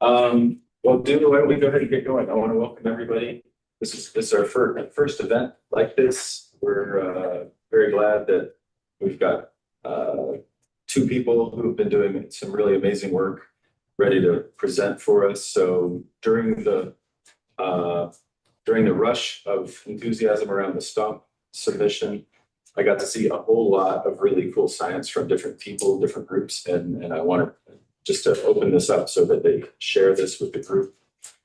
Well, dude, why don't we go ahead and get going? I want to welcome everybody. This is our first event like this. We're very glad that we've got two people who've been doing some really amazing work ready to present for us. So during the rush of enthusiasm around the stomp submission, I got to see a whole lot of really cool science from different people, different groups, and I want to just to open this up so that they share this with the group.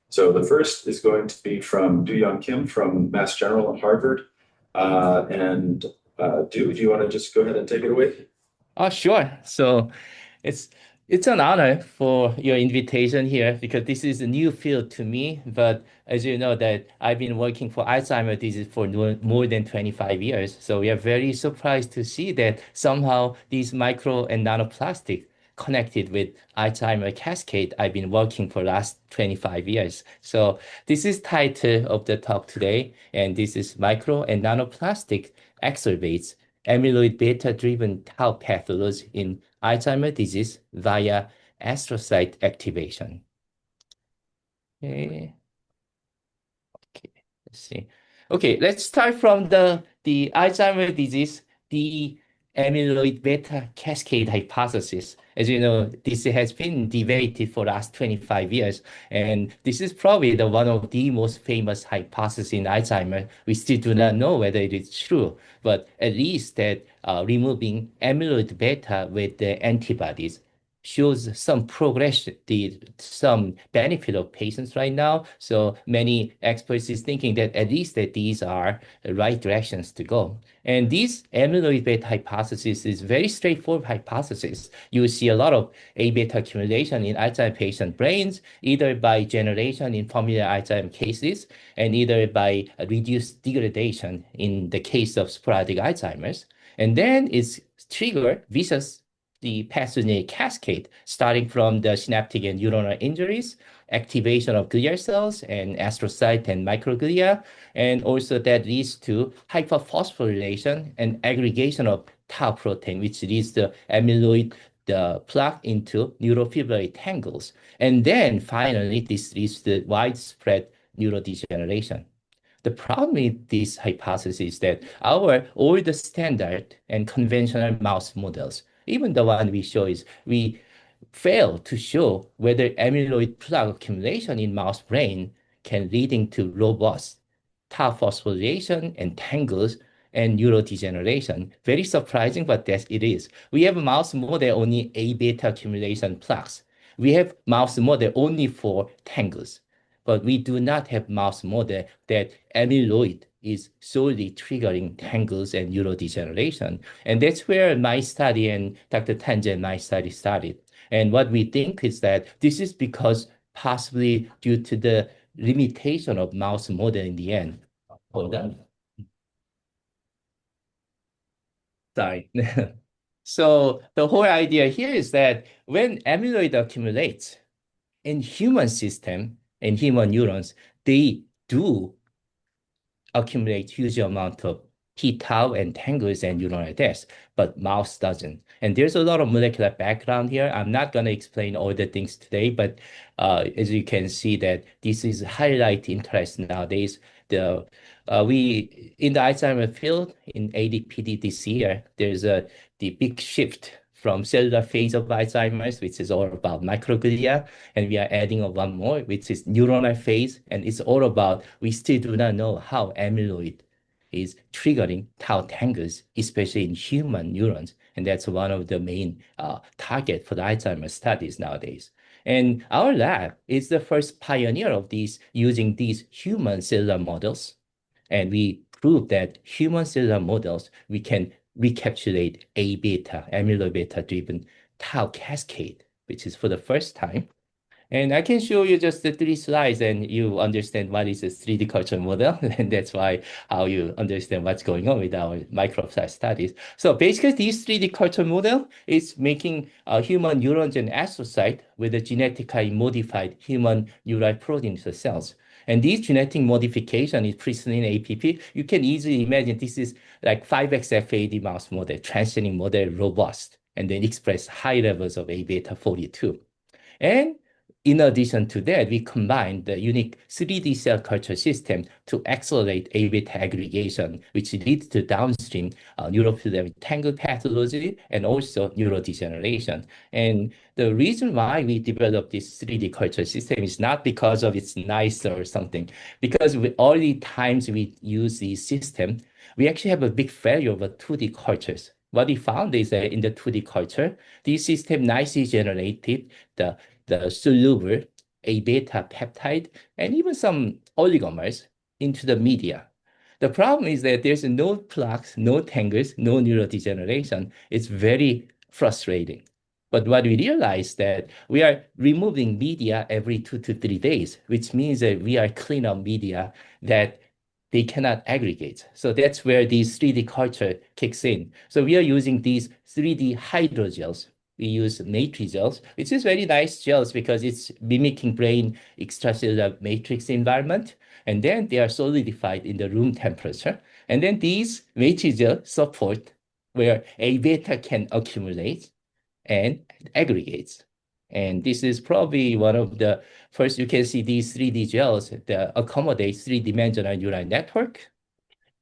So the first is going to be from Do-Yeon Kim from Mass General at Harvard. Do you want to just go ahead and take it away? Oh, sure. So it's it's an honor for your invitation here because this is a new field to me. But as you know, that I've been working for Alzheimer's disease for more than 25 years. So we are very surprised to see that somehow these micro and nanoplastic connected with Alzheimer cascade. I've been working for last 25 years. So this is title of the talk today, and this is micro and nanoplastic exacerbates amyloid-beta-driven tau pathology in Alzheimer's disease via astrocyte activation. Okay. Okay, let's see. Okay, let's start from the Alzheimer's disease, the amyloid beta cascade hypothesis. As you know, this has been debated for the last 25 years, and this is probably the one of the most famous hypotheses in Alzheimer's. We still do not know whether it is true, but at least that removing amyloid beta with the antibodies shows some progression, some benefit of patients right now. So many experts is thinking that at least that these are the right directions to go. And this amyloid beta hypothesis is very straightforward hypothesis. You will see a lot of A beta accumulation in Alzheimer's patient brains, either by generation in familial Alzheimer's cases, and either by reduced degradation in the case of sporadic Alzheimer's. And then it's trigger vicious the pathogenic cascade, starting from the synaptic and neuronal injuries, activation of glial cells and astrocyte and microglia, and also that leads to hyperphosphorylation and aggregation of tau protein, which leads the amyloid the plaque into neurofibrillary tangles. And then finally, this leads to widespread neurodegeneration. The problem with this hypothesis is that our old standard and conventional mouse models, even the one we show is we fail to show whether amyloid plaque accumulation in mouse brain can leading to robust tau phosphorylation and tangles and neurodegeneration. Very surprising, but that it is. We have a mouse model only A beta accumulation plaques. We have mouse model only for tangles, but we do not have mouse model that amyloid is solely triggering tangles and neurodegeneration. And that's where my study and Dr. Tangen, my study started. And what we think is that this is because possibly due to the limitation of mouse model in the end. Hold on. Sorry. So the whole idea here is that when amyloid accumulates in human system, in human neurons, they do accumulate huge amount of p-tau and tangles and neuronal death, but mouse doesn't. And there's a lot of molecular background here. I'm not going to explain all the things today, but as you can see that this is highlight interest nowadays. We in the Alzheimer field in AD/PD this year, there's the big shift from cellular phase of Alzheimer's, which is all about microglia, and we are adding one more, which is neuronal phase, and it's all about, we still do not know how amyloid is triggering tau tangles, especially in human neurons, and that's one of the main target for the Alzheimer's studies nowadays. And our lab is the first pioneer of these, using these human cellular models, and we proved that human cellular models, we can recapitulate A beta, amyloid beta driven tau cascade, which is for the first time. And I can show you just the 3 slides and you understand what is a 3D culture model. And that's why how you understand what's going on with our microsite studies. So basically this 3D culture model is making human neurons and astrocyte with a genetically modified human neural protein cells. And this genetic modification is presented in APP. You can easily imagine this is like 5x FAD mouse model, transgenic model, robust, and then express high levels of A beta 42. And in addition to that, we combined the unique 3D cell culture system to accelerate A-beta aggregation, which leads to downstream neurofilament tangle pathology and also neurodegeneration. And the reason why we developed this 3D culture system is not because of it's nicer or something, because all the times we use this system, we actually have a big failure of 2D cultures. What we found is that in the 2D culture, this system nicely generated the soluble A-beta peptide and even some oligomers into the media. The problem is that there's no plaques, no tangles, no neurodegeneration. It's very frustrating. But what we realized that we are removing media every 2 to 3 days, which means that we are clean up media that they cannot aggregate. So that's where these 3D culture kicks in. So we are using these 3D hydrogels. We use matrigels, which is very nice gels because it's mimicking brain extracellular matrix environment. And then they are solidified in the room temperature. And then these matrigels support where A beta can accumulate and aggregates. And this is probably one of the first you can see these 3D gels that accommodate three-dimensional neural network.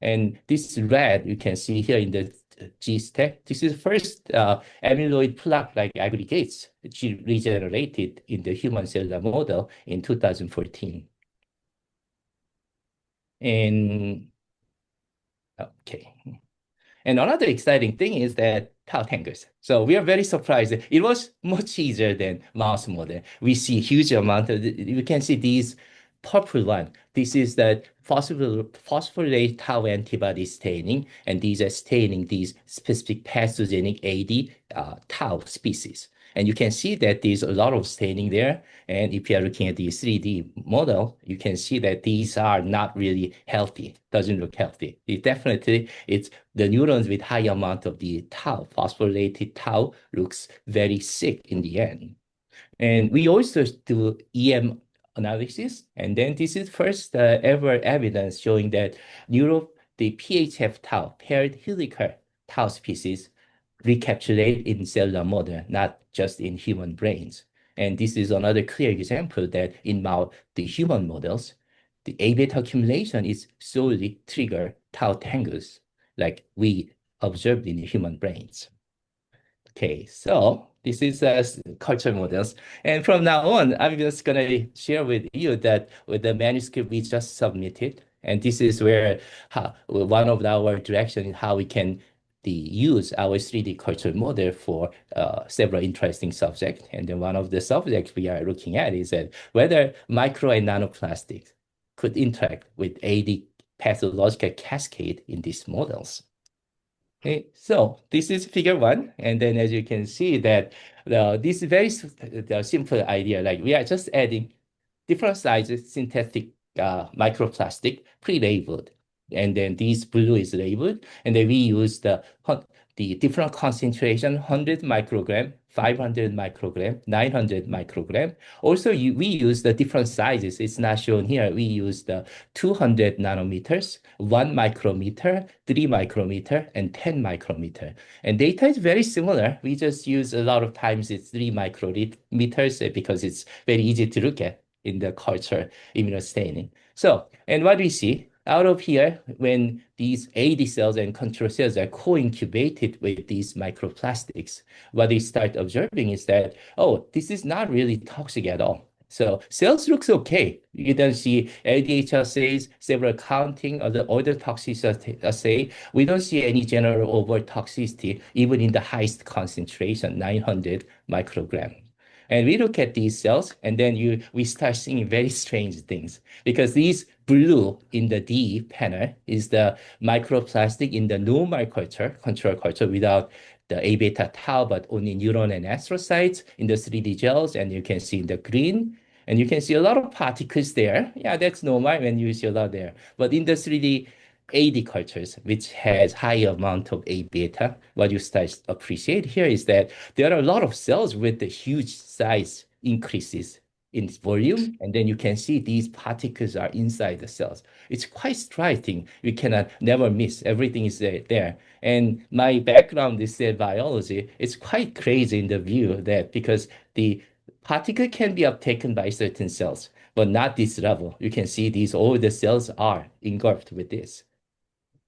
And this red you can see here in the G-stack. This is first amyloid plaque-like aggregates regenerated in the human cellular model in 2014. And okay. And another exciting thing is that tau tangles. So we are very surprised. It was much easier than mouse model. We see huge amount of, you can see these purple one. This is the phosphorylate tau antibody staining, and these are staining these specific pathogenic AD tau species. And you can see that there's a lot of staining there. And if you are looking at the 3D model, you can see that these are not really healthy. Doesn't look healthy. It's the neurons with high amount of the tau, phosphorylated tau, looks very sick in the end. And we also do EM analysis. And then this is first ever evidence showing that the PHF tau, paired helical tau species, recapitulate in cellular model, not just in human brains. And this is another clear example that in the human models, the A-beta accumulation is solely trigger tau tangles, like we observed in human brains. Okay, so this is culture models. And from now on, I'm just going to share with you that with the manuscript we just submitted. And this is where one of our direction in how we can use our 3D culture model for several interesting subjects. And then one of the subjects we are looking at is that whether micro and nanoplastics could interact with AD pathological cascade in these models. Okay, so this is figure one. And then as you can see that this is very simple idea, like we are just adding different sizes synthetic microplastic pre-labeled. And then this blue is labeled. And then we use the different concentration, 100 microgram, 500 microgram, 900 microgram. Also, we use the different sizes. It's not shown here. We use the 200 nanometers, 1 micrometer, 3 micrometer, and 10 micrometer. And data is very similar. We just use a lot of times it's 3 micrometers because it's very easy to look at in the culture immunostaining. So, and what we see out of here, when these AD cells and control cells are co-incubated with these microplastics, what they start observing is that, oh, this is not really toxic at all. So cells looks okay. You don't see LDH assays, several counting of the other toxicity assay. We don't see any general over toxicity, even in the highest concentration, 900 microgram. And we look at these cells, and then we start seeing very strange things because these blue in the D panel is the microplastic in the normal culture, control culture without the A-beta tau, but only neuron and astrocytes in the 3D gels. And you can see the green, and you can see a lot of particles there. Yeah, that's normal when you see a lot there. But in the 3D AD cultures, which has high amount of A-beta, what you start to appreciate here is that there are a lot of cells with the huge size increases in volume, and then you can see these particles are inside the cells. It's quite striking. You cannot never miss. Everything is there. And my background is cell biology. It's quite crazy in the view that because the particle can be uptaken by certain cells, but not this level. You can see these, all the cells are engulfed with this.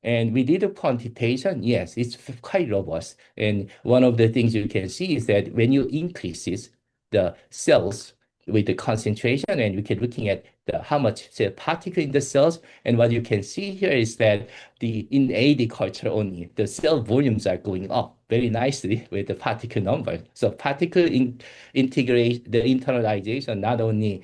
And we did a quantitation. Yes, it's quite robust. And one of the things you can see is that when you increases the cells with the concentration, and you can looking at how much cell particle in the cells, and what you can see here is that in AD culture only, the cell volumes are going up very nicely with the particle number. So particle integrate the internalization not only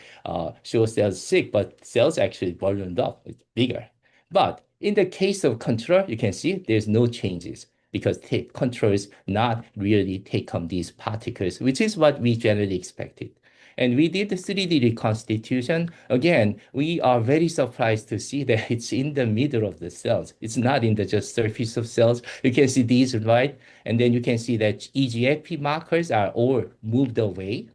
shows cells sick, but cells actually volumed up. It's bigger. But in the case of control, you can see there's no changes because control is not really take on these particles, which is what we generally expected. And we did the 3D reconstitution. Again, we are very surprised to see that it's in the middle of the cells. It's not in the just surface of cells. You can see these, right? And then you can see that EGFP markers are all moved away.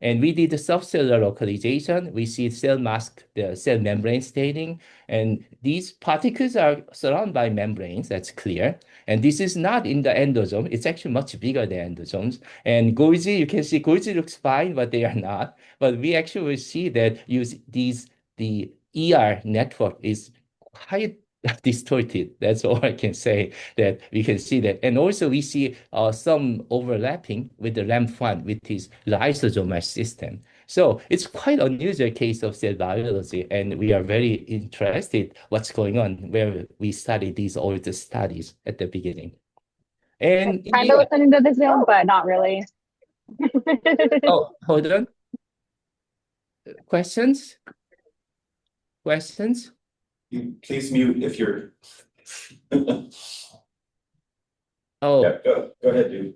And we did the subcellular localization. We see cell mask, the cell membrane staining, and these particles are surrounded by membranes, that's clear. And this is not in the endosome. It's actually much bigger than endosomes. And Golgi, you can see Golgi looks fine, but they are not. But we actually will see that the ER network is quite distorted. That's all I can say, that we can see that. And also we see some overlapping with the LAMP1, with his lysosomal system. So it's quite unusual case of cell biology, and we are very interested what's going on where we study these old studies at the beginning. And Kind of listening to the Zoom, but not really. oh, hold on. Questions? Questions? Please mute if you're. Oh, Yeah, go ahead, dude.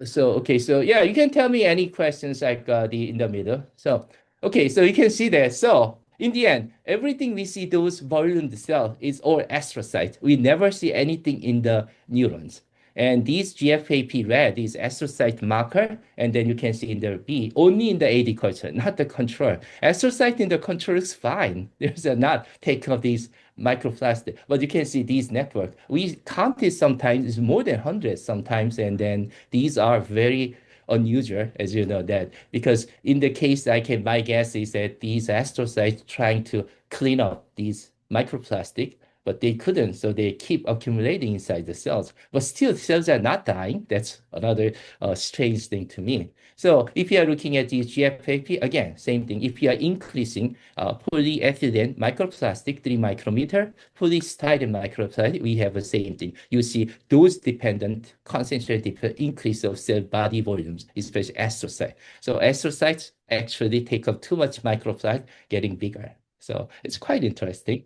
so okay, so yeah, you can tell me any questions like the in the middle. So okay, so you can see that. So in the end, everything we see those volumed cell is all astrocytes. We never see anything in the neurons. And these GFAP red is astrocyte marker, and then you can see in the B only in the AD culture, not the control. Astrocyte in the control is fine. There's a not take of these microplastic, but you can see these network. We counted sometimes it's more than hundreds sometimes, and then these are very unusual, as you know that, because in the case my guess is that these astrocytes trying to clean up these microplastic, but they couldn't, so they keep accumulating inside the cells. But still, cells are not dying. That's another strange thing to me. So if you are looking at these GFAP, again, same thing. If you are increasing polyethylene microplastic 3 micrometer, polystyrene microplastic, we have the same thing. You see dose-dependent, concentrated increase of cell body volumes, especially astrocytes. So astrocytes actually take up too much microplastic, getting bigger. So it's quite interesting.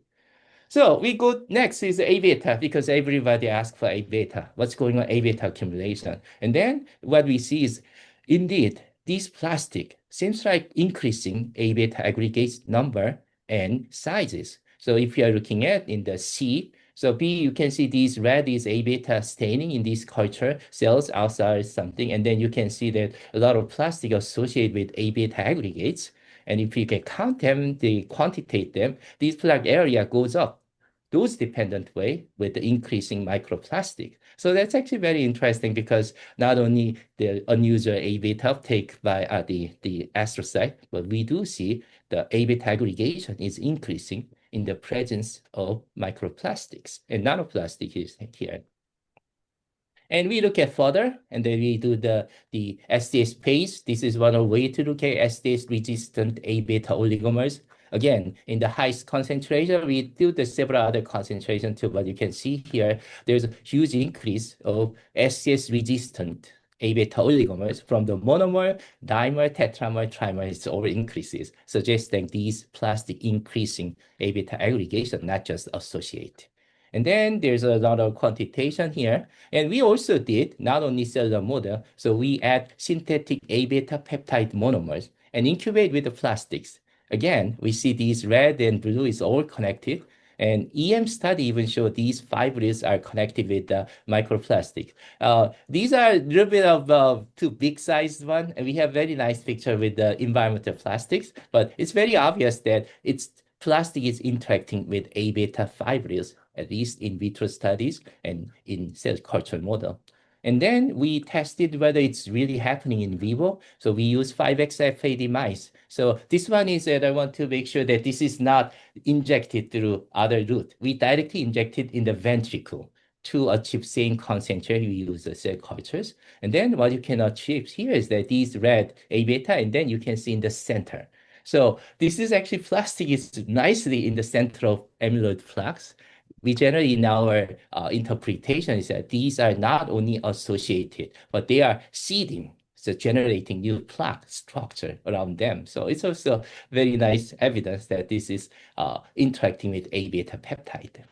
So we go next is A-beta, because everybody asks for A-beta. What's going on A-beta accumulation? And then what we see is, indeed, this plastic seems like increasing A-beta aggregate number and sizes. So if you are looking at in the C, so B, you can see these red is A-beta staining in these culture cells outside something. And then you can see that a lot of plastic associated with A-beta aggregates. And if you can count them, they quantitate them, this plaque area goes up dose-dependent way with the increasing microplastic. So that's actually very interesting, because not only the unusual A-beta uptake by the astrocyte, but we do see the A-beta aggregation is increasing in the presence of microplastics, and nanoplastic is here. And we look at further, and then we do the SDS pace. This is one way to look at SDS-resistant A-beta oligomers. Again, in the highest concentration, we do the several other concentration too, but you can see here, there's a huge increase of SDS-resistant A-beta oligomers from the monomer, dimer, tetramer, trimer, it's all increases, suggesting these plastic increasing A-beta aggregation, not just associate. And then there's a lot of quantitation here. And we also did not only cellular model, so we add synthetic A-beta peptide monomers and incubate with the plastics. Again, we see these red and blue is all connected. And EM study even show these fibrils are connected with the microplastic. These are a little bit of too big sized one. And we have very nice picture with the environmental plastics, but it's very obvious that plastic is interacting with A-beta fibrils, at least in vitro studies and in cell culture model. And then we tested whether it's really happening in vivo. So we use 5XFAD mice. So this one is that I want to make sure that this is not injected through other route. We directly injected in the ventricle to achieve same concentration. We use the cell cultures. And then what you can achieve here is that these red A beta, and then you can see in the center. So this is actually plastic is nicely in the center of amyloid plaques. We generally in our interpretation is that these are not only associated, but they are seeding, so generating new plaque structure around them. So it's also very nice evidence that this is interacting with A beta peptide.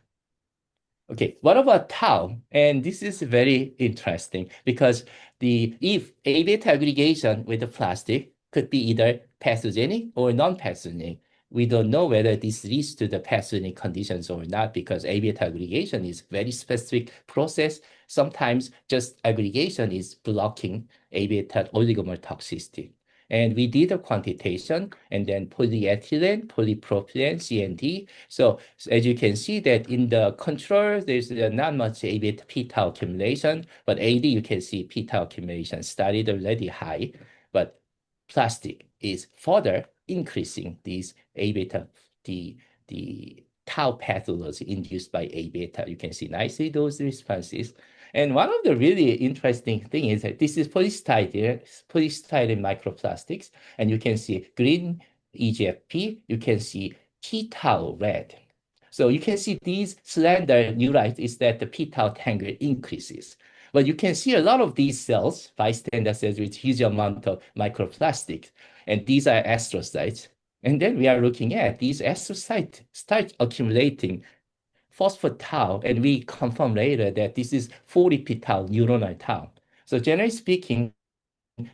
Okay, what about tau? And this is very interesting because if A beta aggregation with the plastic could be either pathogenic or non-pathogenic. We don't know whether this leads to the pathogenic conditions or not because A beta aggregation is very specific process. Sometimes just aggregation is blocking A beta oligomer toxicity. And we did a quantitation and then polyethylene, polypropylene, CNT. So as you can see that in the control, there's not much A beta p-tau accumulation, but AD you can see p-tau accumulation started already high, but plastic is further increasing these A beta, the tau pathology induced by A beta. You can see nicely those responses. And one of the really interesting things is that this is polystyrene microplastics, and you can see green EGFP, you can see p-tau red. So you can see these slender neurites is that the p-tau tangle increases. But you can see a lot of these cells, bystander cells with huge amount of microplastics, and these are astrocytes. And then we are looking at these astrocytes start accumulating phospho-tau, and we confirm later that this is 40p-tau neuronal tau. So generally speaking,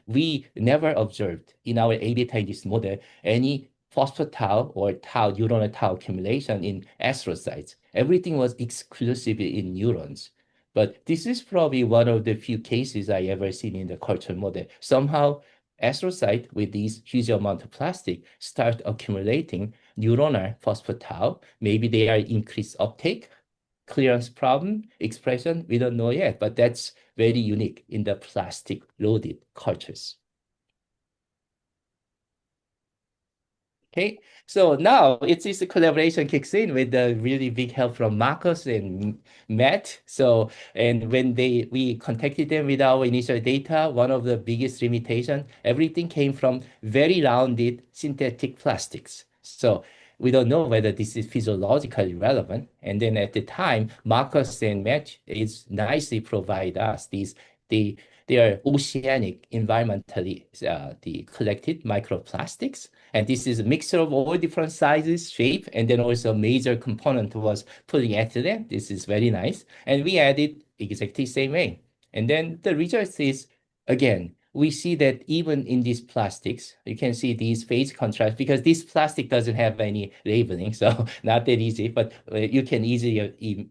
we never observed in our A-beta induced model any phospho-tau or tau neuronal tau accumulation in astrocytes. Everything was exclusively in neurons. But this is probably one of the few cases I ever seen in the culture model. Somehow, astrocyte with these huge amount of plastic start accumulating neuronal phospho-tau. Maybe they are increased uptake, clearance problem, expression, we don't know yet, but that's very unique in the plastic loaded cultures. Okay, so now it's this collaboration kicks in with the really big help from Marcus and Matt. So, and when we contacted them with our initial data, one of the biggest limitation, everything came from very rounded synthetic plastics. So we don't know whether this is physiologically relevant. And then at the time, Marcus and Matt is nicely provide us they are oceanic environmentally the collected microplastics. And this is a mixture of all different sizes, shape, and then also a major component was polyethylene. This is very nice. And we added exactly same way. And then the result is, again, we see that even in these plastics, you can see these phase contrast because this plastic doesn't have any labeling, so not that easy, but you can easily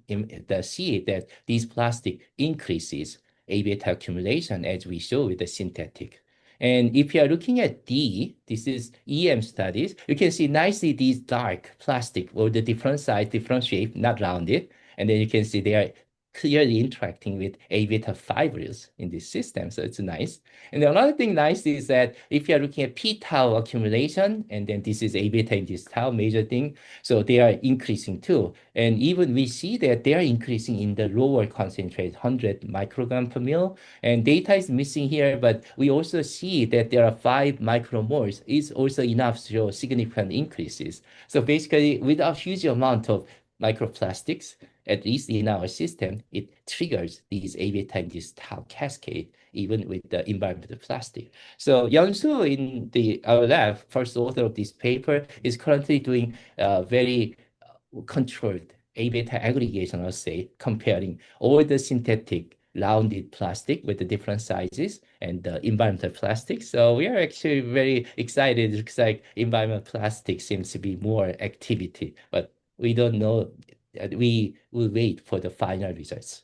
see that these plastic increases A beta accumulation as we show with the synthetic. And if you are looking at D, this is EM studies, you can see nicely these dark plastic or the different size, different shape, not rounded. And then you can see they are clearly interacting with A beta fibrils in this system. So it's nice. And another thing nice is that if you're looking at p-tau accumulation, and then this is A beta in this tau major thing, so they are increasing too. And even we see that they are increasing in the lower concentrate, 100 microgram per mil. And data is missing here, but we also see that there are 5 micromoles is also enough to show significant increases. So basically, without huge amount of microplastics, at least in our system, it triggers these A beta induced tau cascade, even with the environmental plastic. So Yeon in our lab, first author of this paper, is currently doing very controlled A beta aggregation, I'll say, comparing all the synthetic rounded plastic with the different sizes and the environmental plastic. So we are actually very excited. It looks like environmental plastic seems to be more activity, but we don't know. We will wait for the final results.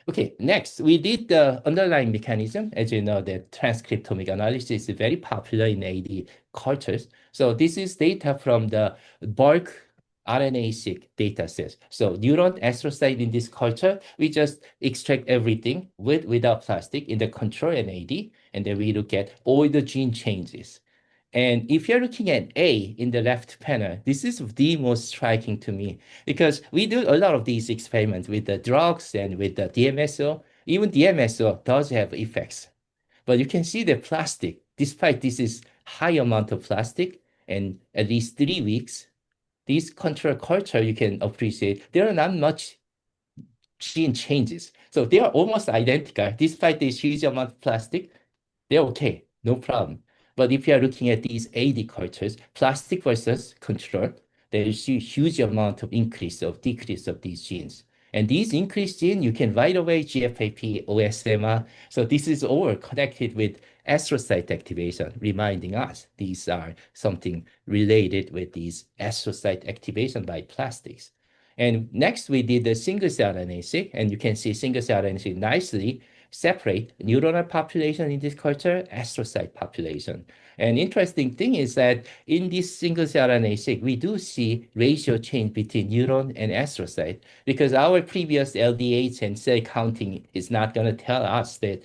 Okay, next, we did the underlying mechanism. As you know, the transcriptomic analysis is very popular in AD cultures. So this is data from the bulk RNA-seq data sets. So neuron, astrocyte in this culture, we just extract everything without plastic in the control NAD, and then we look at all the gene changes. And if you're looking at A in the left panel, this is the most striking to me because we do a lot of these experiments with the drugs and with the DMSO. Even DMSO does have effects. But you can see the plastic, despite this is high amount of plastic and at least 3 weeks, these control culture you can appreciate, there are not much gene changes. So they are almost identical. Despite this huge amount of plastic, they're okay, no problem. But if you are looking at these AD cultures, plastic versus control, there is a huge amount of increase of decrease of these genes. And these increased genes, you can right away GFAP, OSMR. So this is all connected with astrocyte activation, reminding us these are something related with these astrocyte activation by plastics. And next we did the single cell RNA-seq, and you can see single cell RNA-seq nicely separate neuronal population in this culture, astrocyte population. And interesting thing is that in this single cell RNA-seq, we do see ratio change between neuron and astrocyte because our previous LDH and cell counting is not going to tell us that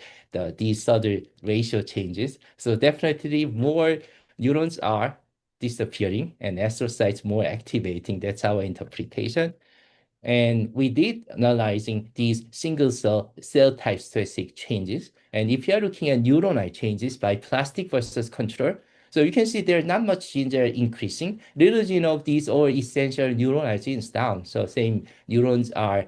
these other ratio changes. So definitely more neurons are disappearing and astrocytes more activating. That's our interpretation. And we did analyzing these single cell type specific changes. And if you're looking at neuronal changes by plastic versus control, so you can see there's not much genes are increasing. Little gene of these all essential neuronal genes down. So same neurons are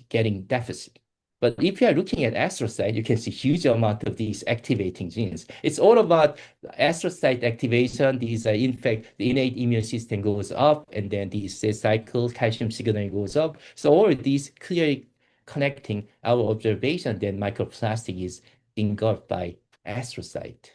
getting deficit. But if you are looking at astrocyte, you can see huge amount of these activating genes. It's all about astrocyte activation. These are, in fact, the innate immune system goes up, and then the cell cycle, calcium signaling goes up. So all of these clearly connecting our observation that microplastic is engulfed by astrocyte.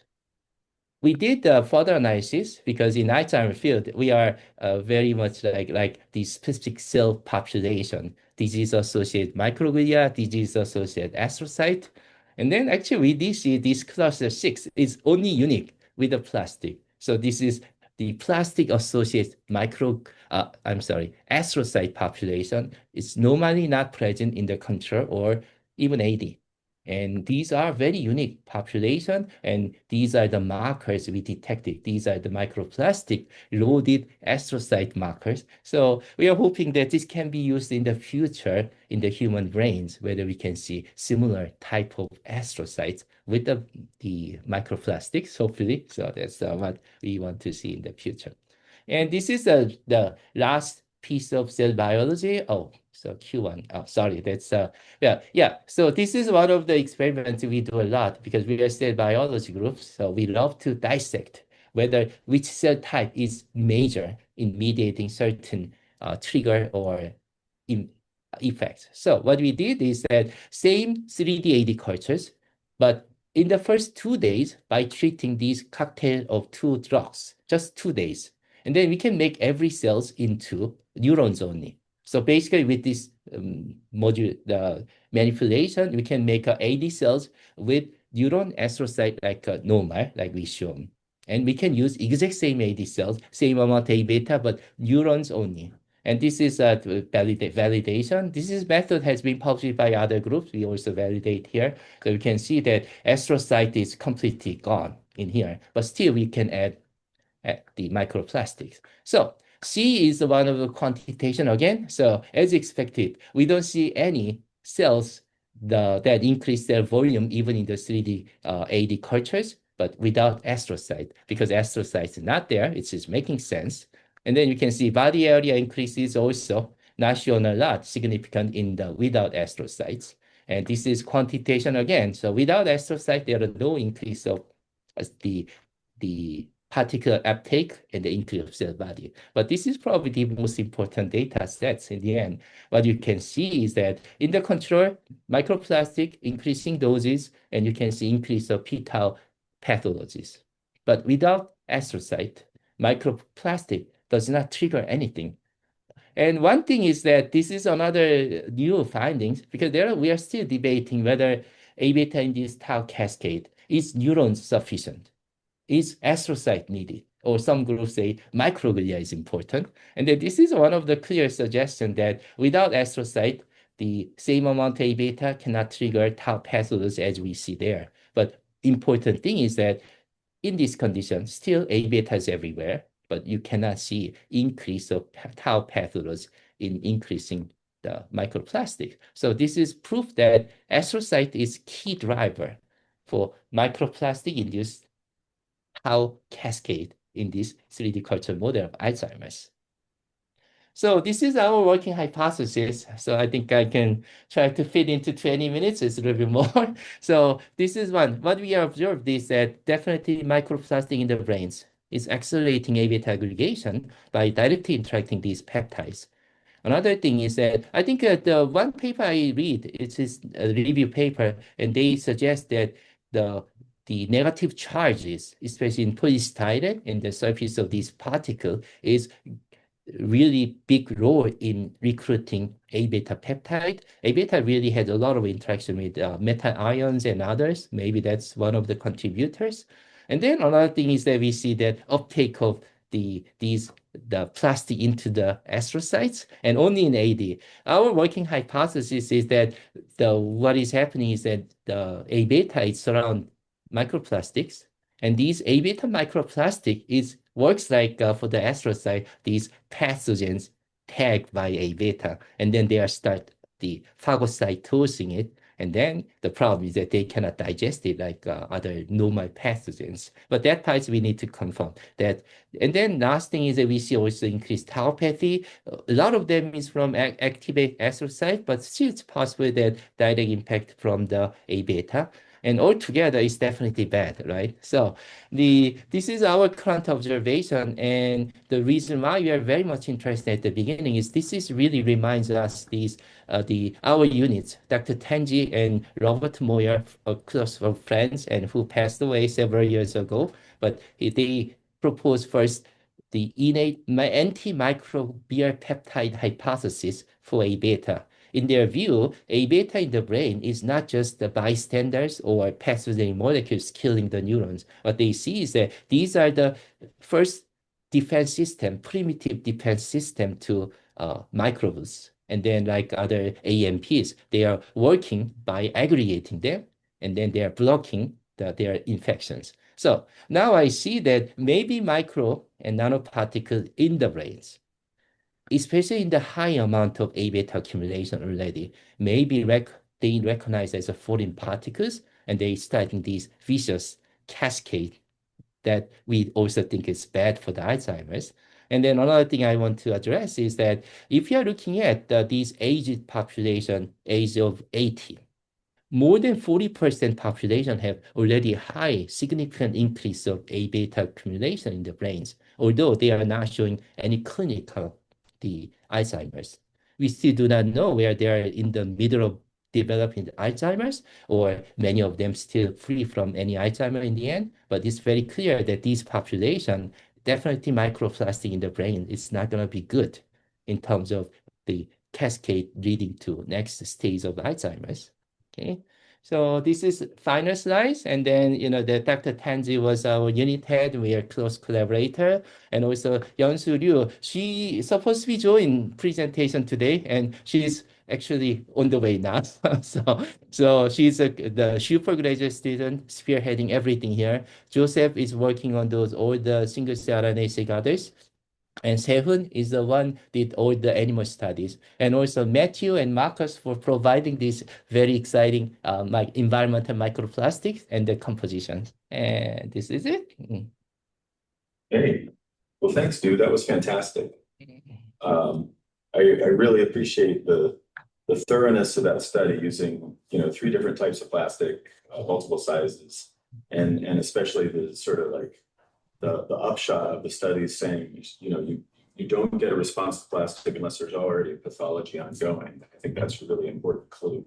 We did further analysis because in Alzheimer field, we are very much like the specific cell population, disease-associated microglia, disease-associated astrocyte. And then actually we did see this cluster 6 is only unique with the plastic. So this is the plastic-associated astrocyte population. It's normally not present in the control or even AD. And these are very unique population, and these are the markers we detected. These are the microplastic loaded astrocyte markers. So we are hoping that this can be used in the future in the human brains, whether we can see similar type of astrocytes with the microplastics, hopefully. So that's what we want to see in the future. And this is the last piece of cell biology. Oh, so Q1. Oh, sorry, that's yeah. So this is one of the experiments we do a lot because we are cell biology groups. So we love to dissect whether which cell type is major in mediating certain trigger or effects. So what we did is that same 3D AD cultures, but in the first 2 days by treating these cocktail of 2 drugs, just 2 days. And then we can make every cells into neurons only. So basically with this the manipulation, we can make AD cells with neuron astrocyte like normal, like we shown. And we can use exact same AD cells, same amount A beta, but neurons only. And this is a validation. This method has been published by other groups. We also validate here. So you can see that astrocyte is completely gone in here, but still we can add the microplastics. So C is one of the quantitation again. So as expected, we don't see any cells that increase their volume even in the 3D AD cultures, but without astrocyte, because astrocyte is not there. It's just making sense. And then you can see body area increases also, not shown a lot, significant in the without astrocytes. And this is quantitation again. So without astrocyte, there are no increase of the particular uptake and the increase of cell body. But this is probably the most important data sets in the end. What you can see is that in the control, microplastic increasing doses, and you can see increase of p-tau pathologies. But without astrocyte, microplastic does not trigger anything. And one thing is that this is another new findings because we are still debating whether A beta in this tau cascade is neurons sufficient. Is astrocyte needed? or some groups say microglia is important. And then this is one of the clear suggestions that without astrocyte, the same amount of A beta cannot trigger tau pathology as we see there. But important thing is that in this condition, still A beta is everywhere, but you cannot see increase of tau pathology in increasing the microplastic. So this is proof that astrocyte is key driver for microplastic-induced tau cascade in this 3D culture model of Alzheimer's. So this is our working hypothesis. So I think I can try to fit into 20 minutes. It's a little bit more. So this is one. What we observed is that definitely microplastic in the brains is accelerating A beta aggregation by directly interacting these peptides. Another thing is that I think the one paper I read, it is a review paper, and they suggest that the negative charges, especially in polystyrene in the surface of this particle, is really big role in recruiting A beta peptide. A beta really has a lot of interaction with metal ions and others. Maybe that's one of the contributors. And then another thing is that we see that uptake of the plastic into the astrocytes and only in AD. Our working hypothesis is that what is happening is that the A beta is surround microplastics, and these A beta microplastic works like for the astrocyte, these pathogens tagged by A beta, and then they start the phagocytosing it. And then the problem is that they cannot digest it like other normal pathogens. But that part we need to confirm that. And then last thing is that we see also increased tauopathy. A lot of them is from activate astrocyte, but still it's possible that direct impact from the A beta. And altogether, it's definitely bad, right? So this is our current observation, and the reason why we are very much interested at the beginning is this really reminds us our units, Dr. Tenji and Robert Moyer, close friends, and who passed away several years ago. But they proposed first the innate antimicrobial peptide hypothesis for A beta. In their view, A beta in the brain is not just the bystanders or pathogenic molecules killing the neurons. What they see is that these are the first defense system, primitive defense system to microbes. And then like other AMPs, they are working by aggregating them, and then they are blocking their infections. So now I see that maybe micro and nanoparticles in the brains, especially in the high amount of A beta accumulation already, may be they recognized as a foreign particles, and they starting these vicious cascade that we also think is bad for the Alzheimer's. And then another thing I want to address is that if you are looking at these aged population, age of 80, more than 40% population have already high, significant increase of A beta accumulation in the brains, although they are not showing any clinical the Alzheimer's. We still do not know where they are in the middle of developing the Alzheimer's, or many of them still free from any Alzheimer in the end. But it's very clear that these population, definitely microplastic in the brain, is not going to be good in terms of the cascade leading to next stage of Alzheimer's. Okay. So this is final slides, and then the Dr. Tanji was our unit head. We are close collaborator, and also Yeon Liu. She is supposed to be joining presentation today, and she's actually on the way now. so she's the super graduate student spearheading everything here. Joseph is working on all the single cell RNA-seq others. And Sehun is the one did all the animal studies. And also Matthew and Marcus for providing this very exciting like environmental microplastics and the compositions. And this is it. Hey, well, thanks, dude. That was fantastic. I really appreciate the thoroughness of that study using 3 different types of plastic, multiple sizes, and especially the sort of like the upshot of the study saying, you don't get a response to plastic unless there's already a pathology ongoing. I think that's a really important clue.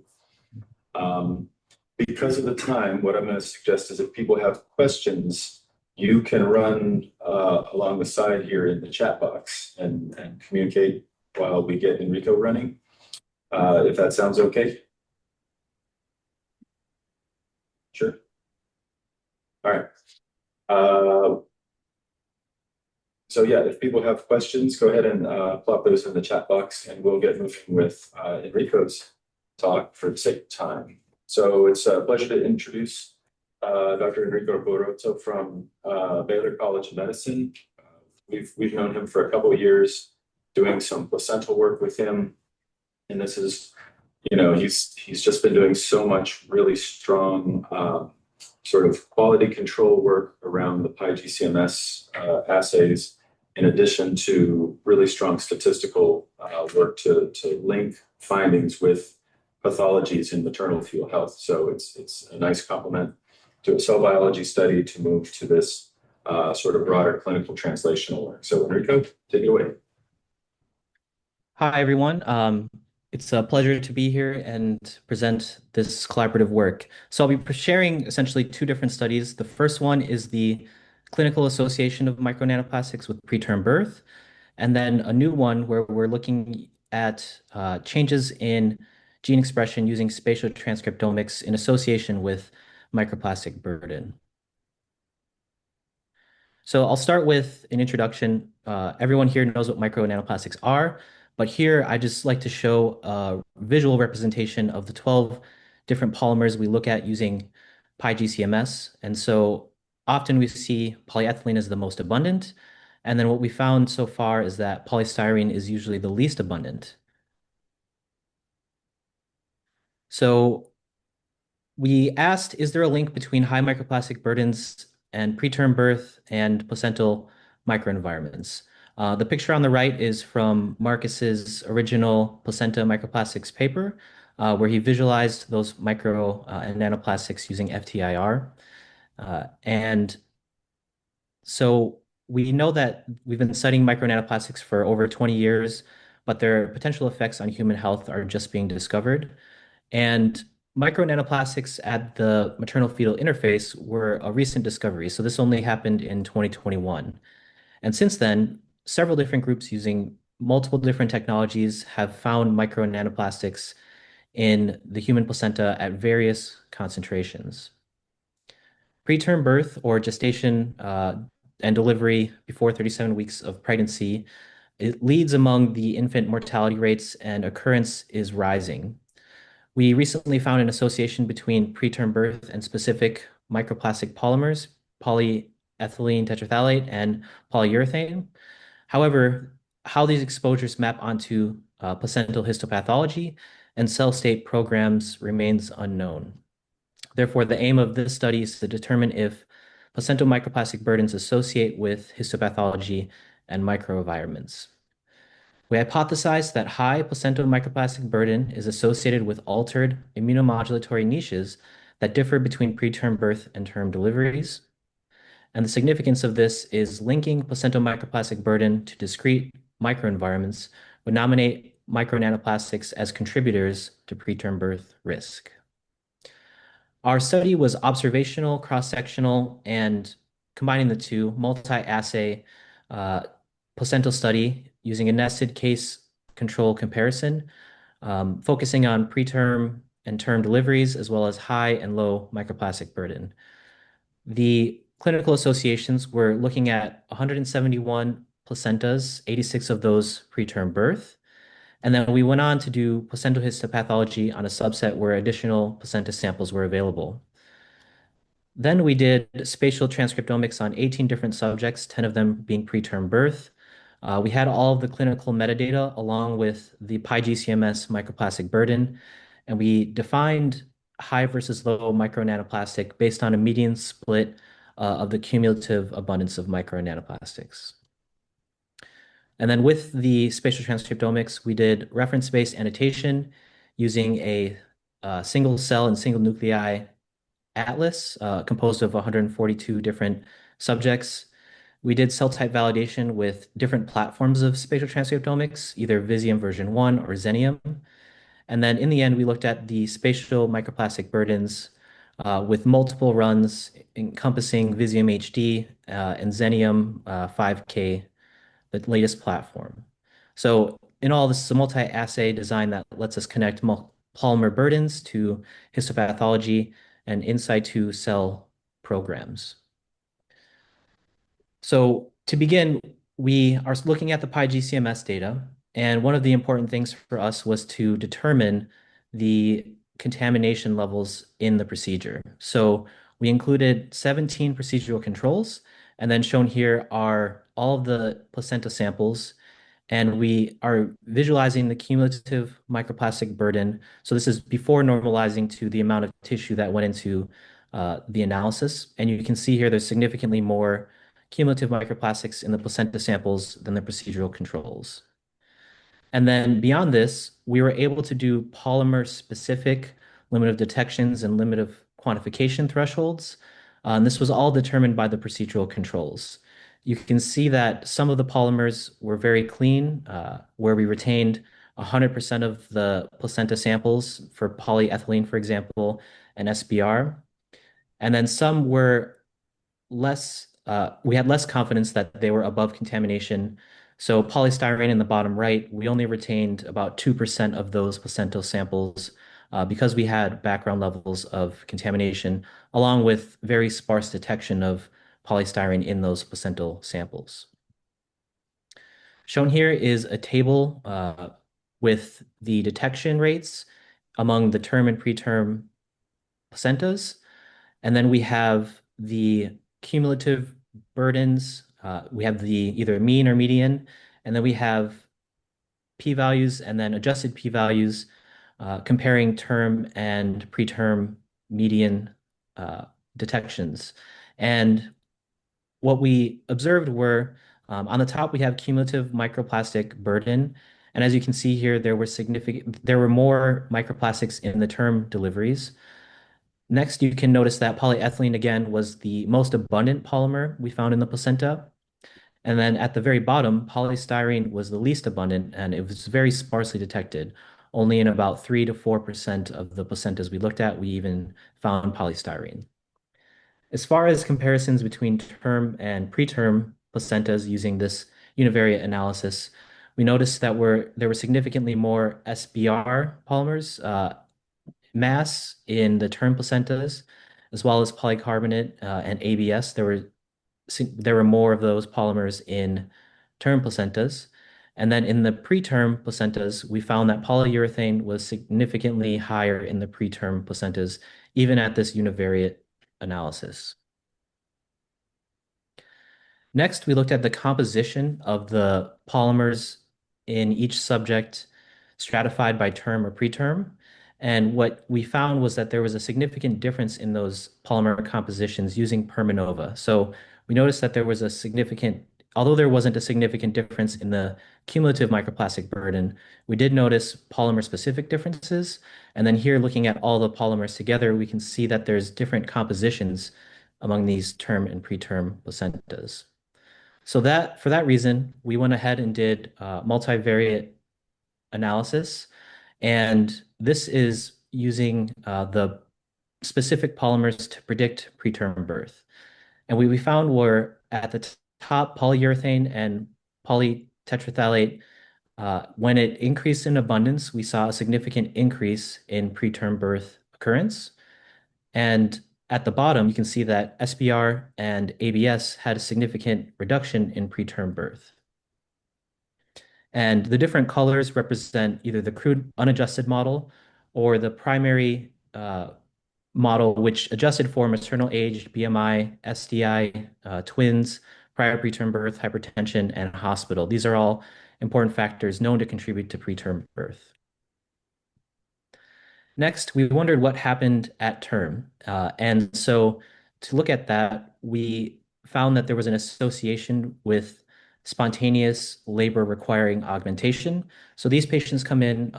Because of the time, what I'm going to suggest is if people have questions, you can run along the side here in the chat box and communicate while we get Enrico running, if that sounds okay. Sure. All right. So yeah, if people have questions, go ahead and plop those in the chat box and we'll get moving with Enrico's talk for the sake of time. So it's a pleasure to introduce Dr. Enrico Barrozo from Baylor College of Medicine. We've known him for a couple of years, doing some placental work with him. And this is, he's just been doing so much really strong sort of quality control work around the PyGCMS assays, in addition to really strong statistical work to link findings with pathologies in maternal fetal health. So it's a nice complement to a cell biology study to move to this sort of broader clinical translational work. So Enrico, take it away. Hi, everyone. It's a pleasure to be here and present this collaborative work. So I'll be sharing essentially two different studies. The first one is the clinical association of micronanoplastics with preterm birth, and then a new one where we're looking at changes in gene expression using spatial transcriptomics in association with microplastic burden. So I'll start with an introduction. Everyone here knows what micronanoplastics are, but here I just like to show a visual representation of the 12 different polymers we look at using PyGCMS. And so often we see polyethylene as the most abundant. And then what we found so far is that polystyrene is usually the least abundant. So we asked, is there a link between high microplastic burdens and preterm birth and placental microenvironments? The picture on the right is from Marcus's original placenta microplastics paper, where he visualized those micro and nanoplastics using FTIR. And so we know that we've been studying micronanoplastics for over 20 years, but their potential effects on human health are just being discovered. And micronanoplastics at the maternal fetal interface were a recent discovery. So this only happened in 2021. And since then, several different groups using multiple different technologies have found micronanoplastics in the human placenta at various concentrations. Preterm birth or gestation and delivery before 37 weeks of pregnancy, it leads among the infant mortality rates and occurrence is rising. We recently found an association between preterm birth and specific microplastic polymers, polyethylene tetrathalate and polyurethane. However, how these exposures map onto placental histopathology and cell state programs remains unknown. Therefore, the aim of this study is to determine if placental microplastic burdens associate with histopathology and microenvironments. We hypothesized that high placental microplastic burden is associated with altered immunomodulatory niches that differ between preterm birth and term deliveries. And the significance of this is linking placental microplastic burden to discrete microenvironments would nominate micronanoplastics as contributors to preterm birth risk. Our study was observational, cross-sectional, and combining the two, multi-assay placental study using a nested case control comparison, focusing on preterm and term deliveries, as well as high and low microplastic burden. The clinical associations were looking at 171 placentas, 86 of those preterm birth. And then we went on to do placental histopathology on a subset where additional placenta samples were available. Then we did spatial transcriptomics on 18 different subjects, 10 of them being preterm birth. We had all of the clinical metadata along with the PyGCMS microplastic burden, and we defined high versus low micronanoplastic based on a median split of the cumulative abundance of micronanoplastics. And then with the spatial transcriptomics, we did reference-based annotation using a single cell and single nuclei atlas composed of 142 different subjects. We did cell type validation with different platforms of spatial transcriptomics, either Visium version 1 or Xenium. And then in the end, we looked at the spatial microplastic burdens with multiple runs encompassing Visium HD and Xenium 5K, the latest platform. So in all, this is a multi-assay design that lets us connect polymer burdens to histopathology and in situ cell programs. So to begin, we are looking at the PyGCMS data, and one of the important things for us was to determine the contamination levels in the procedure. So we included 17 procedural controls, and then shown here are all of the placenta samples, and we are visualizing the cumulative microplastic burden. So this is before normalizing to the amount of tissue that went into the analysis. And you can see here there's significantly more cumulative microplastics in the placenta samples than the procedural controls. And then beyond this, we were able to do polymer-specific limit of detections and limit of quantification thresholds. And this was all determined by the procedural controls. You can see that some of the polymers were very clean, where we retained 100% of the placenta samples for polyethylene, for example, and SBR. And then some were less, we had less confidence that they were above contamination. So polystyrene in the bottom right, we only retained about 2% of those placental samples because we had background levels of contamination, along with very sparse detection of polystyrene in those placental samples. Shown here is a table with the detection rates among the term and preterm placentas. And then we have the cumulative burdens. We have the either mean or median, and then we have p-values and then adjusted p-values comparing term and preterm median detections. And what we observed were on the top, we have cumulative microplastic burden. And as you can see here, there were more microplastics in the term deliveries. Next, you can notice that polyethylene again was the most abundant polymer we found in the placenta. And then at the very bottom, polystyrene was the least abundant, and it was very sparsely detected. Only in about 3 to 4% of the placentas we looked at, we even found polystyrene. As far as comparisons between term and preterm placentas using this univariate analysis, we noticed that there were significantly more SBR polymers mass in the term placentas, as well as polycarbonate and ABS. There were more of those polymers in term placentas. And then in the preterm placentas, we found that polyurethane was significantly higher in the preterm placentas, even at this univariate analysis. Next, we looked at the composition of the polymers in each subject stratified by term or preterm. And what we found was that there was a significant difference in those polymer compositions using Permanova. So we noticed that there was although there wasn't a significant difference in the cumulative microplastic burden, we did notice polymer-specific differences. And then here, looking at all the polymers together, we can see that there's different compositions among these term and preterm placentas. So for that reason, we went ahead and did multivariate analysis. And this is using the specific polymers to predict preterm birth. And what we found were at the top, polyurethane and polytetrathalate, when it increased in abundance, we saw a significant increase in preterm birth occurrence. And at the bottom, you can see that SBR and ABS had a significant reduction in preterm birth. And the different colors represent either the crude unadjusted model or the primary model, which adjusted for maternal age, BMI, SDI, twins, prior preterm birth, hypertension, and hospital. These are all important factors known to contribute to preterm birth. Next, we wondered what happened at term. And so to look at that, we found that there was an association with spontaneous labor requiring augmentation. So these patients come in,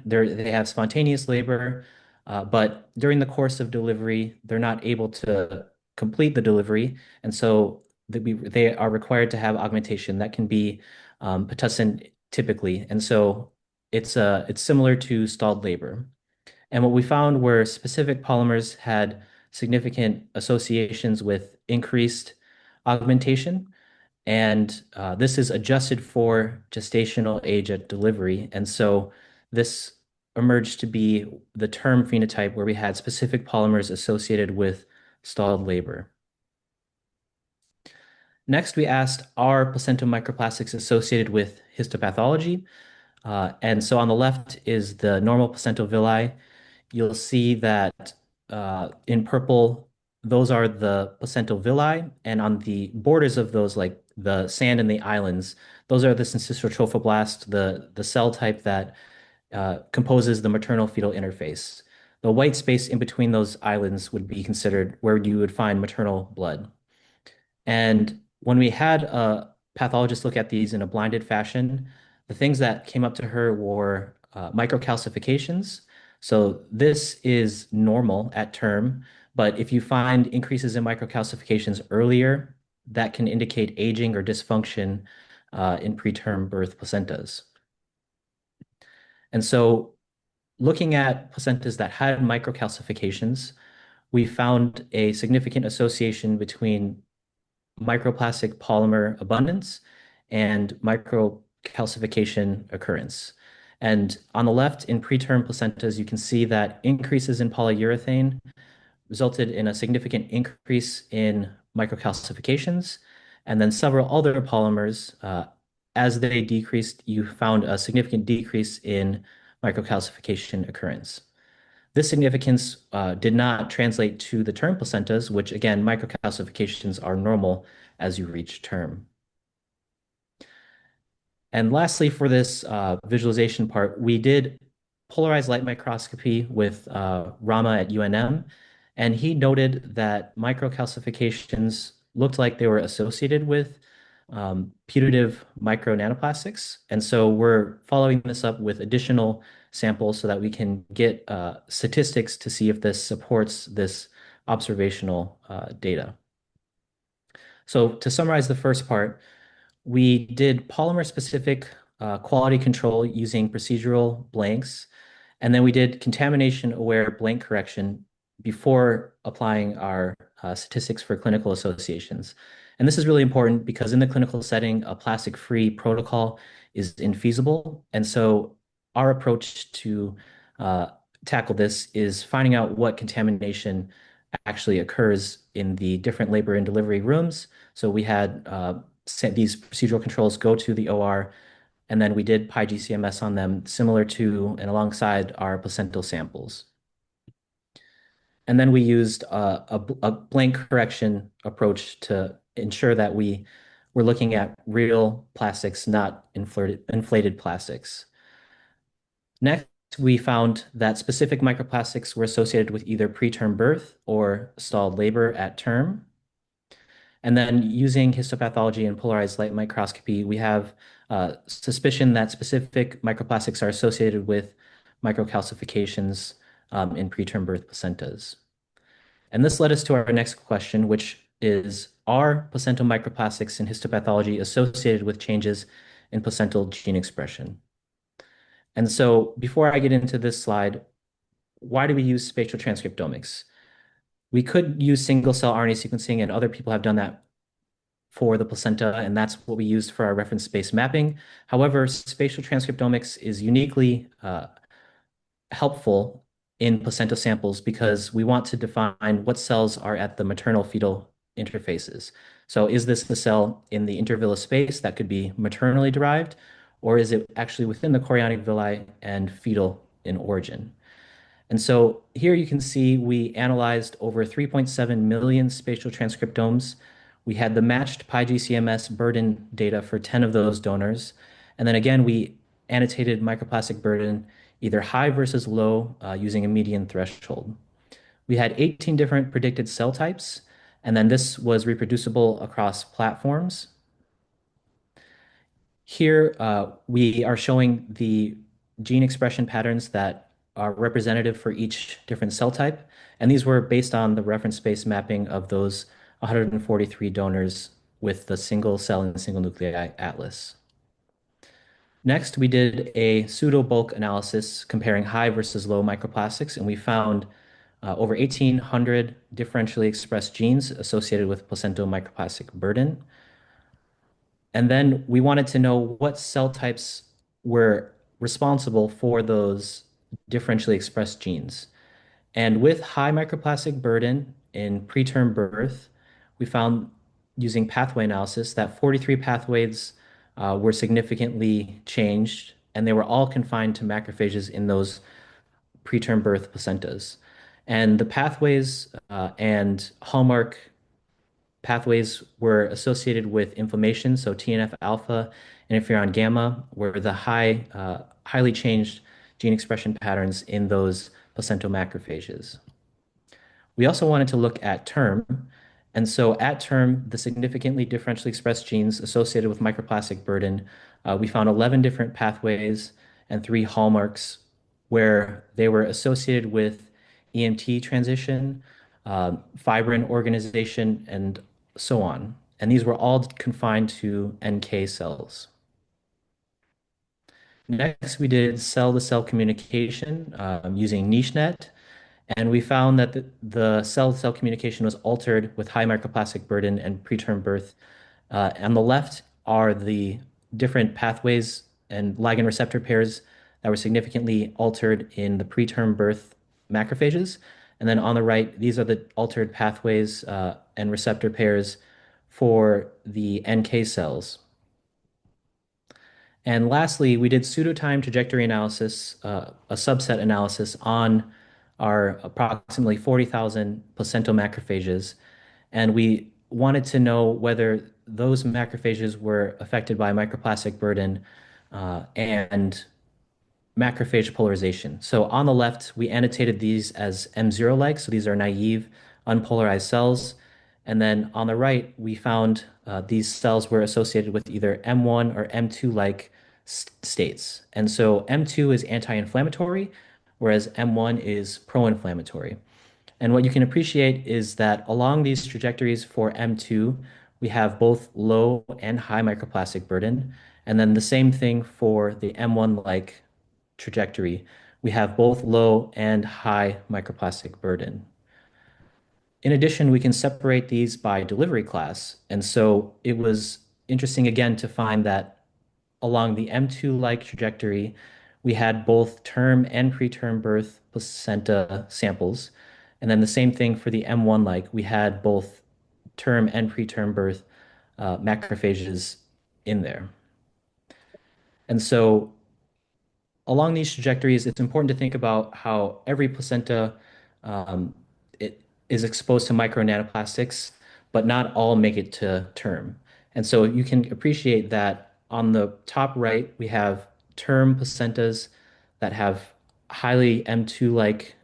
they have spontaneous labor, but during the course of delivery, they're not able to complete the delivery. And so they are required to have augmentation. That can be Pitocin typically. And so it's similar to stalled labor. And what we found were specific polymers had significant associations with increased augmentation. And this is adjusted for gestational age at delivery. And so this emerged to be the term phenotype where we had specific polymers associated with stalled labor. Next, we asked, are placental microplastics associated with histopathology? And so on the left is the normal placental villi. You'll see that in purple, those are the placental villi, and on the borders of those, like the sand and the islands, those are the syncytial trophoblast, the cell type that composes the maternal fetal interface. The white space in between those islands would be considered where you would find maternal blood. And when we had a pathologist look at these in a blinded fashion, the things that came up to her were microcalcifications. So this is normal at term, but if you find increases in microcalcifications earlier, that can indicate aging or dysfunction in preterm birth placentas. And so looking at placentas that had microcalcifications, we found a significant association between microplastic polymer abundance and microcalcification occurrence. And on the left, in preterm placentas, you can see that increases in polyurethane resulted in a significant increase in microcalcifications. And then several other polymers, as they decreased, you found a significant decrease in microcalcification occurrence. This significance did not translate to the term placentas, which again, microcalcifications are normal as you reach term. And lastly, for this visualization part, we did polarized light microscopy with Rama at UNM, and he noted that microcalcifications looked like they were associated with putative micro nanoplastics. And so we're following this up with additional samples so that we can get statistics to see if this supports this observational data. So to summarize the first part, we did polymer-specific quality control using procedural blanks, and then we did contamination-aware blank correction before applying our statistics for clinical associations. And this is really important because in the clinical setting, a plastic-free protocol is infeasible. And so our approach to tackle this is finding out what contamination actually occurs in the different labor and delivery rooms. So we had these procedural controls go to the OR, and then we did PyGCMS on them, similar to and alongside our placental samples. And then we used a blank correction approach to ensure that we were looking at real plastics, not inflated plastics. Next, we found that specific microplastics were associated with either preterm birth or stalled labor at term. And then using histopathology and polarized light microscopy, we have suspicion that specific microplastics are associated with microcalcifications in preterm birth placentas. And this led us to our next question, which is, are placental microplastics in histopathology associated with changes in placental gene expression? And so before I get into this slide, why do we use spatial transcriptomics? We could use single-cell RNA sequencing, and other people have done that for the placenta, and that's what we used for our reference space mapping. However, spatial transcriptomics is uniquely helpful in placenta samples because we want to define what cells are at the maternal fetal interfaces. So is this the cell in the intervillous space that could be maternally derived, or is it actually within the chorionic villi and fetal in origin? And so here you can see we analyzed over 3.7 million spatial transcriptomes. We had the matched PyGCMS burden data for 10 of those donors. And then again, we annotated microplastic burden, either high versus low, using a median threshold. We had 18 different predicted cell types, and then this was reproducible across platforms. Here, we are showing the gene expression patterns that are representative for each different cell type, and these were based on the reference space mapping of those 143 donors with the single cell and single nuclei atlas. Next, we did a pseudo bulk analysis comparing high versus low microplastics, and we found over 1,800 differentially expressed genes associated with placental microplastic burden. And then we wanted to know what cell types were responsible for those differentially expressed genes. And with high microplastic burden in preterm birth, we found using pathway analysis that 43 pathways were significantly changed, and they were all confined to macrophages in those preterm birth placentas. And the pathways and hallmark pathways were associated with inflammation, so TNF alpha, interferon gamma, were the highly changed gene expression patterns in those placental macrophages. We also wanted to look at term. And so at term, the significantly differentially expressed genes associated with microplastic burden, we found 11 different pathways and 3 hallmarks where they were associated with EMT transition, fibrin organization, and so on. And these were all confined to NK cells. Next, we did cell-to-cell communication using NicheNet. And we found that the cell-to-cell communication was altered with high microplastic burden and preterm birth. On the left are the different pathways and ligand receptor pairs that were significantly altered in the preterm birth macrophages. And then on the right, these are the altered pathways and receptor pairs for the NK cells. And lastly, we did pseudotime trajectory analysis, a subset analysis on our approximately 40,000 placental macrophages. And we wanted to know whether those macrophages were affected by microplastic burden and macrophage polarization. So on the left, we annotated these as M0-like. So these are naive, unpolarized cells. And then on the right, we found these cells were associated with either M1 or M2-like states. And so M2 is anti-inflammatory, whereas M1 is pro-inflammatory. And what you can appreciate is that along these trajectories for M2, we have both low and high microplastic burden. And then the same thing for the M1-like trajectory. We have both low and high microplastic burden. In addition, we can separate these by delivery class. And so it was interesting again to find that along the M2-like trajectory, we had both term and preterm birth placenta samples. And then the same thing for the M1-like, we had both term and preterm birth macrophages in there. And so along these trajectories, it's important to think about how every placenta it is exposed to micro nanoplastics, but not all make it to term. And so you can appreciate that on the top right, we have term placentas that have highly M2-like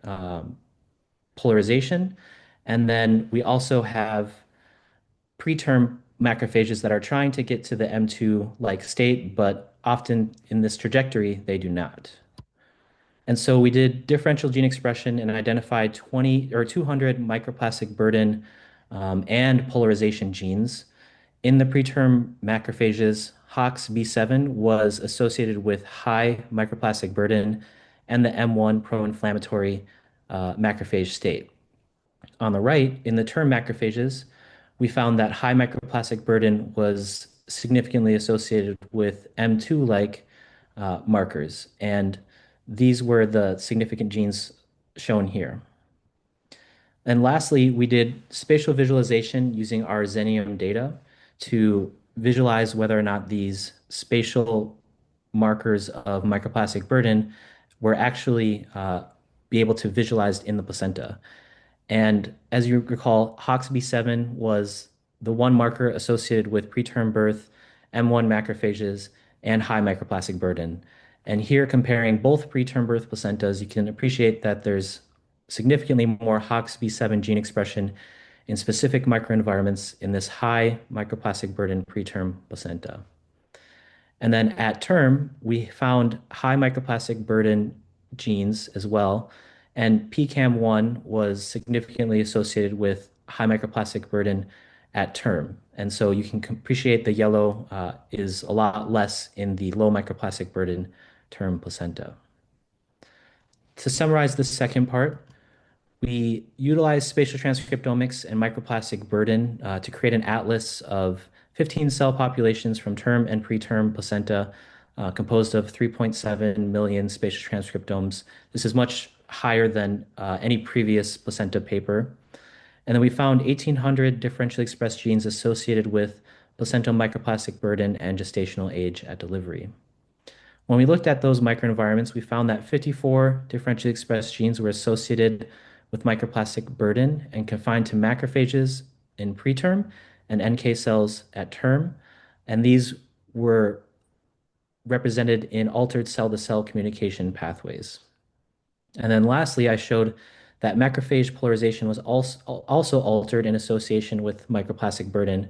polarization. And then we also have preterm macrophages that are trying to get to the M2-like state, but often in this trajectory, they do not. And so we did differential gene expression and identified 20 or 200 microplastic burden and polarization genes. In the preterm macrophages, HOXB7 was associated with high microplastic burden and the M1 pro-inflammatory macrophage state. On the right, in the term macrophages, we found that high microplastic burden was significantly associated with M2-like markers, and these were the significant genes shown here. And lastly, we did spatial visualization using our Xenium data to visualize whether or not these spatial markers of microplastic burden were actually be able to visualize in the placenta. And as you recall, HOXB7 was the one marker associated with preterm birth, M1 macrophages, and high microplastic burden. And here, comparing both preterm birth placentas, you can appreciate that there's significantly more HOXB7 gene expression in specific microenvironments in this high microplastic burden preterm placenta. And then at term, we found high microplastic burden genes as well. And PCAM1 was significantly associated with high microplastic burden at term. And so you can appreciate the yellow is a lot less in the low microplastic burden term placenta. To summarize the second part, we utilized spatial transcriptomics and microplastic burden to create an atlas of 15 cell populations from term and preterm placenta composed of 3.7 million spatial transcriptomes. This is much higher than any previous placenta paper. And then we found 1,800 differentially expressed genes associated with placental microplastic burden and gestational age at delivery. When we looked at those microenvironments, we found that 54 differentially expressed genes were associated with microplastic burden and confined to macrophages in preterm and NK cells at term. And these were represented in altered cell-to-cell communication pathways. And then lastly, I showed that macrophage polarization was also altered in association with microplastic burden,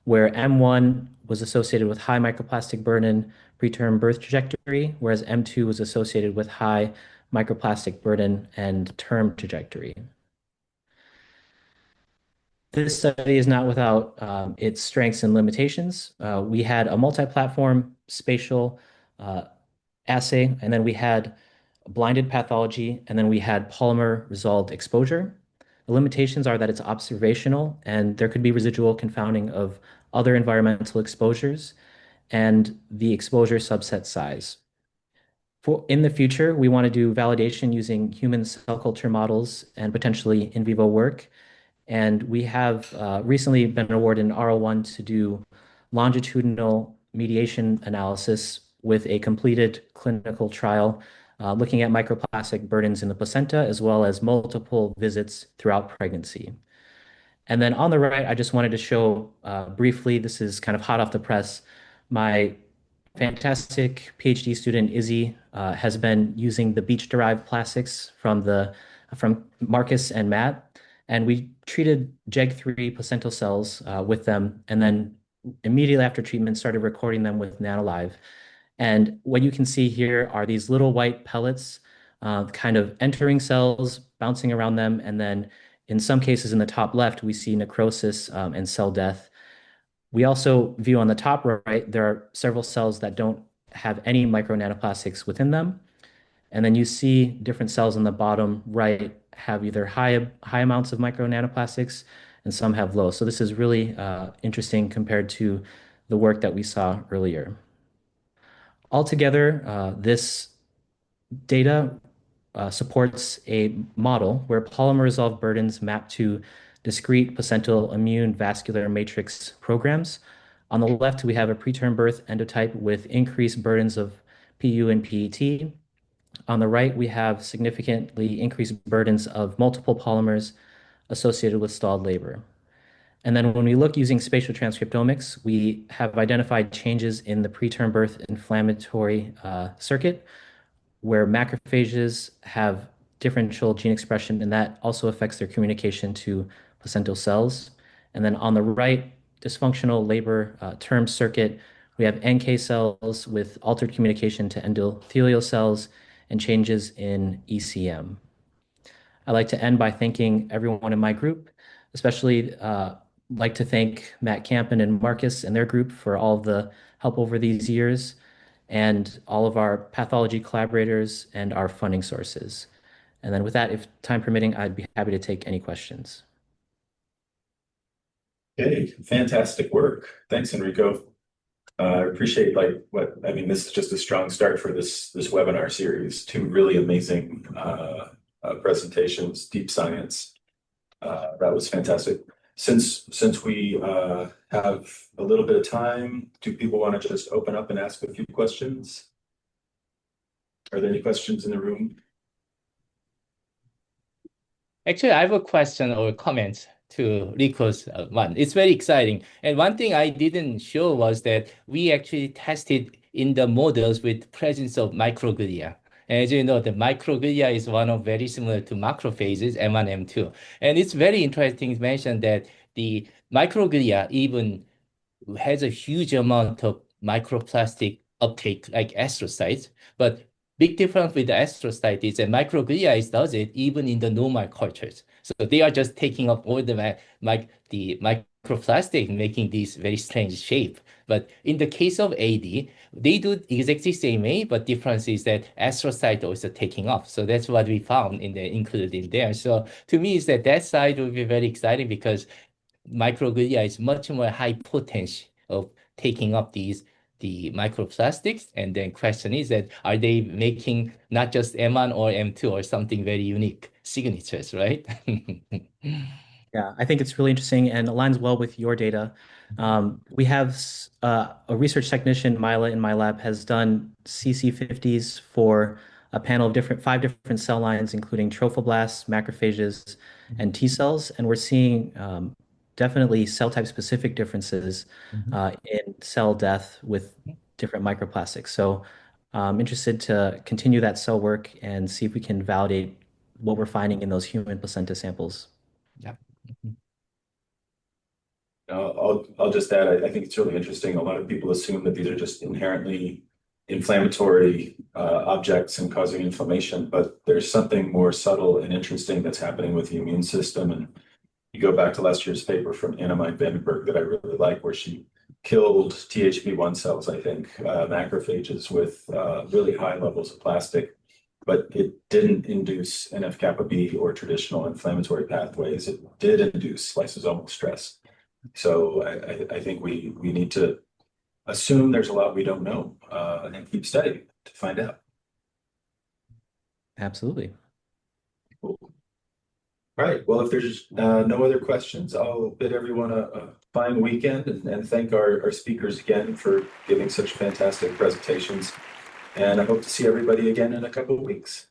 where M1 was associated with high microplastic burden preterm birth trajectory, whereas M2 was associated with high microplastic burden and term trajectory. This study is not without its strengths and limitations. We had a multi-platform spatial assay, and then we had blinded pathology, and then we had polymer resolved exposure. The limitations are that it's observational, and there could be residual confounding of other environmental exposures and the exposure subset size. In the future, we want to do validation using human cell culture models and potentially in vivo work. And we have recently been awarded an R01 to do longitudinal mediation analysis with a completed clinical trial looking at microplastic burdens in the placenta, as well as multiple visits throughout pregnancy. And then on the right, I just wanted to show briefly, this is kind of hot off the press, my fantastic PhD student, Izzy, has been using the beach-derived plastics from Marcus and Matt, and we treated JEG3 placental cells with them, and then immediately after treatment started recording them with Nanolive. And what you can see here are these little white pellets kind of entering cells, bouncing around them, and then in some cases in the top left, we see necrosis and cell death. We also view on the top right, there are several cells that don't have any micro nanoplastics within them. And then you see different cells on the bottom right have either high amounts of micro nanoplastics and some have low. So this is really interesting compared to the work that we saw earlier. Altogether, this data supports a model where polymer resolved burdens map to discrete placental immune vascular matrix programs. On the left, we have a preterm birth endotype with increased burdens of PU and PET. On the right, we have significantly increased burdens of multiple polymers associated with stalled labor. And then when we look using spatial transcriptomics, we have identified changes in the preterm birth inflammatory circuit, where macrophages have differential gene expression, and that also affects their communication to placental cells. And then on the right, dysfunctional labor term circuit, we have NK cells with altered communication to endothelial cells and changes in ECM. I'd like to end by thanking everyone in my group, especially like to thank Matt Campen and Marcus and their group for all of the help over these years, and all of our pathology collaborators and our funding sources. And then with that, if time permitting, I'd be happy to take any questions. Okay, fantastic work. Thanks, Enrico. I appreciate this is just a strong start for this webinar series. Two really amazing presentations, deep science. That was fantastic. Since we have a little bit of time, do people want to just open up and ask a few questions? Are there any questions in the room? Actually, I have a question or comment to Rico's one. It's very exciting. And one thing I didn't show was that we actually tested in the models with presence of microglia. And as you know, the microglia is one of very similar to macrophages, M1, M2. And it's very interesting to mention that the microglia even has a huge amount of microplastic uptake like astrocytes, but big difference with the astrocyte is that microglia does it even in the normal cultures. So they are just taking up all the microplastic, making these very strange shape. But in the case of AD, they do exactly same way, but difference is that astrocyte also taking off. So that's what we found included in there. So to me, is that side will be very exciting because microglia is much more high potency of taking up the microplastics. And then question is that are they making not just M1 or M2 or something very unique signatures, right? Yeah, Yeah, I think it's really interesting and aligns well with your data. We have a research technician, Mila, in my lab has done CC50s for a panel of 5 different cell lines, including trophoblasts, macrophages, and T cells. And we're seeing definitely cell type specific differences in cell death with different microplastics. So I'm interested to continue that cell work and see if we can validate what we're finding in those human placenta samples. Yeah. I'll just add, I think it's really interesting. A lot of people assume that these are just inherently inflammatory objects and causing inflammation, but there's something more subtle and interesting that's happening with the immune system. And you go back to last year's paper from Vandenberg that I really like, where she killed THP1 cells, I think, macrophages with really high levels of plastic, but it didn't induce NF-kappa B or traditional inflammatory pathways. It did induce lysosomal stress. So I think we need to assume there's a lot we don't know and keep studying to find out. Absolutely. Cool. All right. Well, if there's no other questions, I'll bid everyone a fine weekend and thank our speakers again for giving such fantastic presentations. And I hope to see everybody again in a couple of weeks.